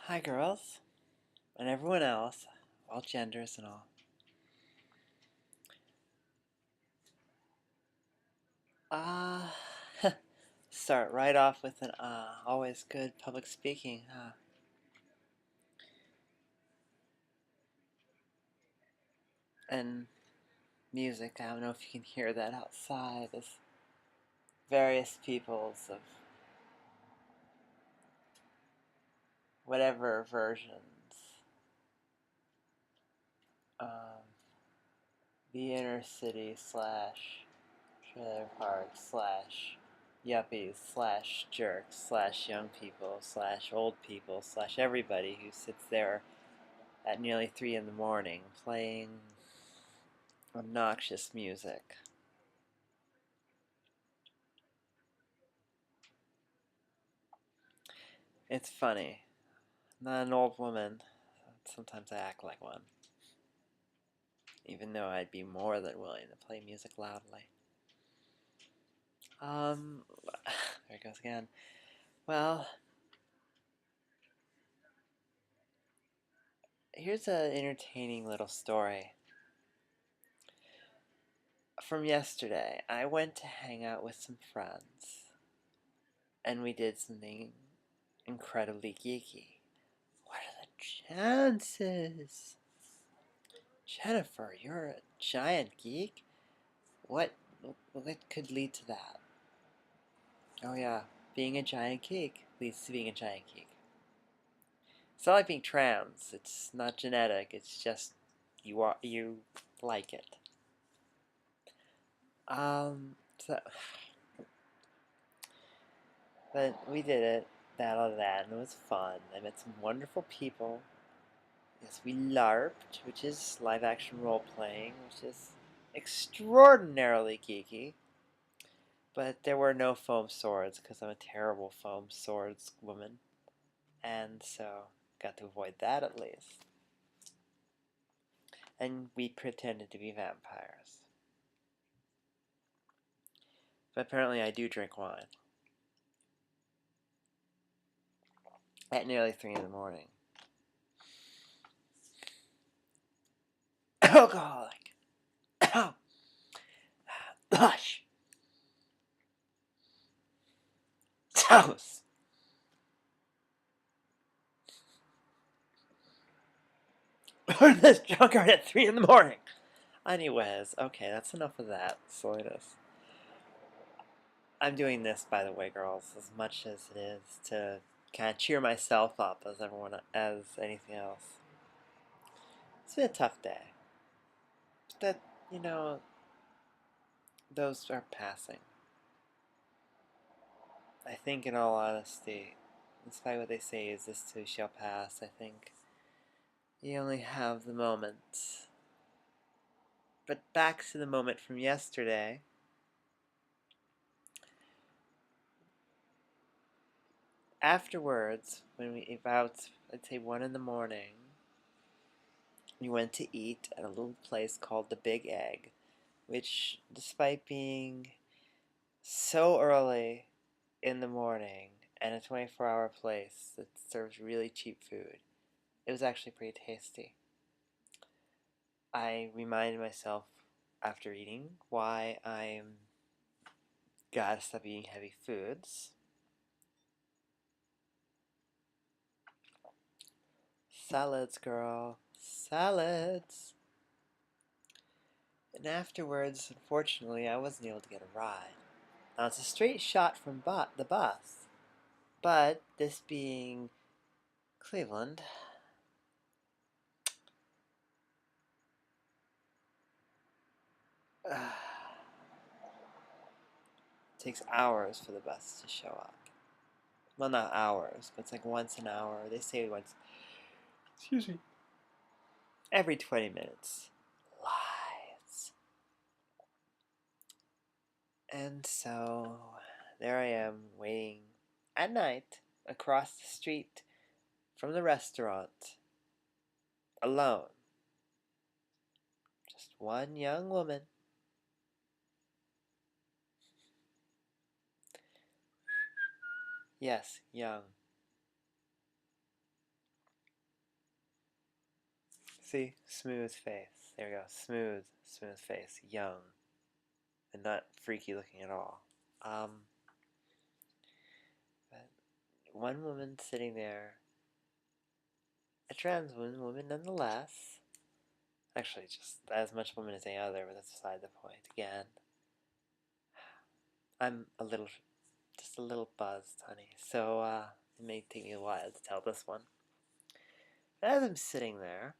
Hi, girls, and everyone else, all genders and all. Ah, start right off with an always good public speaking, huh? And music, I don't know if you can hear that outside. There's various peoples of whatever versions. Um, the inner city slash trailer park slash yuppies slash jerks slash young people slash old people slash everybody who sits there at nearly 3 in the morning playing obnoxious music. It's funny. I'm not an old woman. Sometimes I act like one. Even though I'd be more than willing to play music loudly. Um, there it goes again. Well, here's an entertaining little story. From yesterday, I went to hang out with some friends. And we did something incredibly geeky. What are the chances? Jennifer, you're a giant geek? What could lead to that? Oh yeah, being a giant geek leads to being a giant geek. It's not like being trans. It's not genetic. It's just you like it. So, but we did it. That, and it was fun. I met some wonderful people. Yes, we LARPed, which is live action role playing, which is extraordinarily geeky. But there were no foam swords because I'm a terrible foam swords woman. And so got to avoid that at least. And we pretended to be vampires. But apparently I do drink wine. At nearly 3 in the morning. Alcoholic. Hush. Toast. We're in this junkyard at 3 in the morning. Anyways, okay, that's enough of that silliness. I'm doing this, by the way, girls, as much as it is to kind of cheer myself up as anything else. It's been a tough day. But you know, those are passing. I think, in all honesty, despite what they say is this too shall pass, I think you only have the moment. But back to the moment from yesterday. Afterwards, when we about, I'd say 1 in the morning, we went to eat at a little place called the Big Egg, which, despite being so early in the morning and a 24-hour place that serves really cheap food, it was actually pretty tasty. I reminded myself after eating why I'm gotta stop eating heavy foods. Salads, girl. Salads. And afterwards, unfortunately, I wasn't able to get a ride. Now, it's a straight shot from the bus, but this being Cleveland, takes hours for the bus to show up. Well, not hours, but it's like once an hour. They say once, excuse me, every 20 minutes. Lies. And so there I am waiting at night across the street from the restaurant, alone. Just one young woman. Yes, young. See? Smooth face. There we go. Smooth face. Young. And not freaky looking at all. But one woman sitting there, a trans woman nonetheless. Actually, just as much woman as any other, but that's beside the point. Again, I'm just a little buzzed, honey. So, it may take me a while to tell this one. But as I'm sitting there,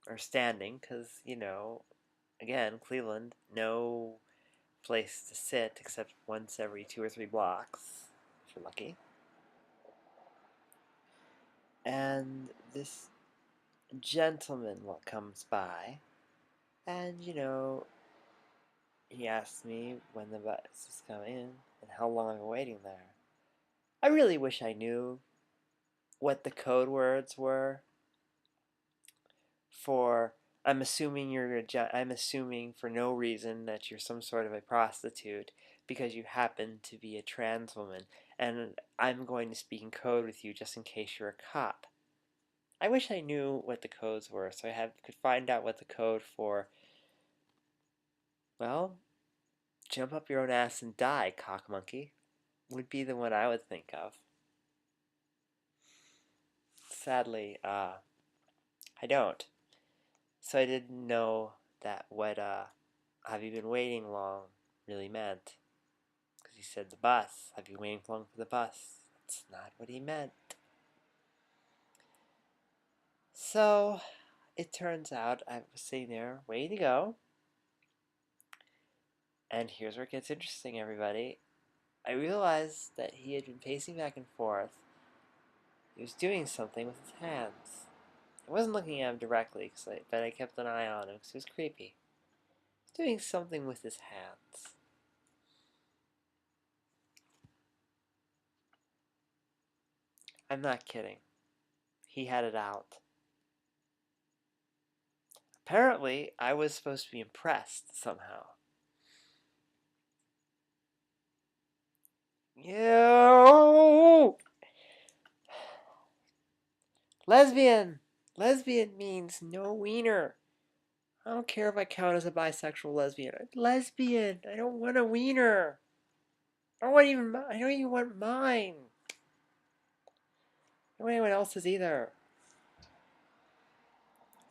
or standing, because, again, Cleveland, no place to sit except once every 2 or 3 blocks, if you're lucky. And this gentleman comes by, and, he asks me when the bus is coming and how long I'm waiting there. I really wish I knew what the code words were for I'm assuming I'm assuming for no reason that you're some sort of a prostitute because you happen to be a trans woman, and I'm going to speak in code with you just in case you're a cop. I wish I knew what the codes were so I could find out what the code for, well, jump up your own ass and die, cock monkey, would be the one I would think of. Sadly, I don't. So I didn't know that what have you been waiting long really meant. Because he said the bus. Have you waiting long for the bus? That's not what he meant. So it turns out I was sitting there waiting to go. And here's where it gets interesting, everybody. I realized that he had been pacing back and forth. He was doing something with his hands. I wasn't looking at him directly, but I kept an eye on him because he was creepy. He was doing something with his hands. I'm not kidding. He had it out. Apparently, I was supposed to be impressed somehow. Yo! Lesbian! Lesbian means no wiener. I don't care if I count as a bisexual lesbian. I'm lesbian. I don't want a wiener. I don't even want mine. I don't want anyone else's either.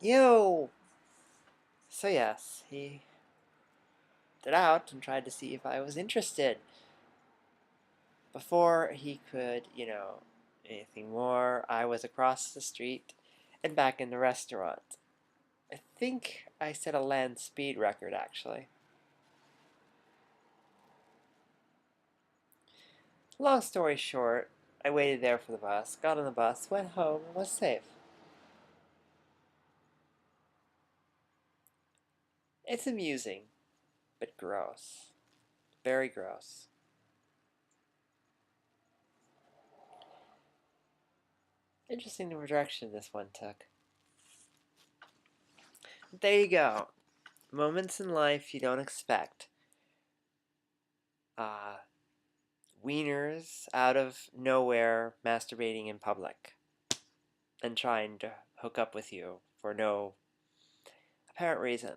Yo! So yes, he did out and tried to see if I was interested. Before he could, anything more, I was across the street and back in the restaurant. I think I set a land speed record, actually. Long story short, I waited there for the bus, got on the bus, went home, and was safe. It's amusing, but gross. Very gross. Interesting the direction this one took. There you go. Moments in life you don't expect. Wieners out of nowhere masturbating in public and trying to hook up with you for no apparent reason.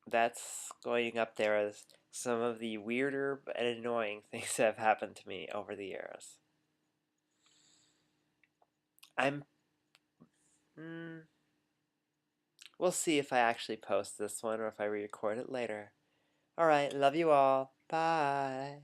That's going up there as some of the weirder and annoying things that have happened to me over the years. We'll see if I actually post this one or if I re-record it later. Alright, love you all. Bye.